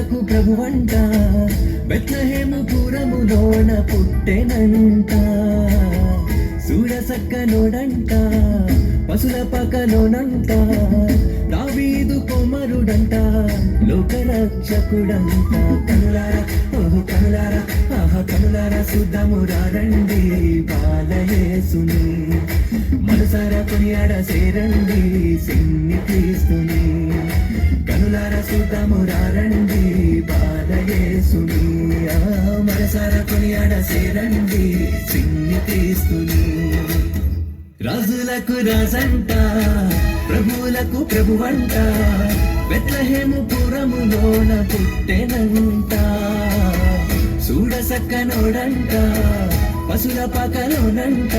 ప్రభువులకు ప్రభువంట బెత్లెహేము పురములోన పుట్టెనంట సూరసక్కనోడంట పశుల పకలోనంట దావీదు కుమారుడంట లోకరక్షకుడంట కనులారా ఓహో కనులారా ఆహా కనులారా సుద్దమురా రండి బాలయేసుని మనసారా కొనియాడ సేరండి సిన్ని క్రీస్తుని కనులారా సుద్దమురా రండి బాలయేసుని మనసారా కొనియాడ సేరండి సిన్ని క్రీస్తుని రాజులకు రాజంట ప్రభువులకు ప్రభువంట బెత్లెహేము పురములోన పుట్టెనంట సూడసక్కనోడంట పశుల పకలోనంట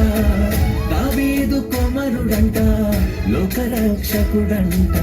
దావీదు కుమారుడంట లోకరక్షకుడంట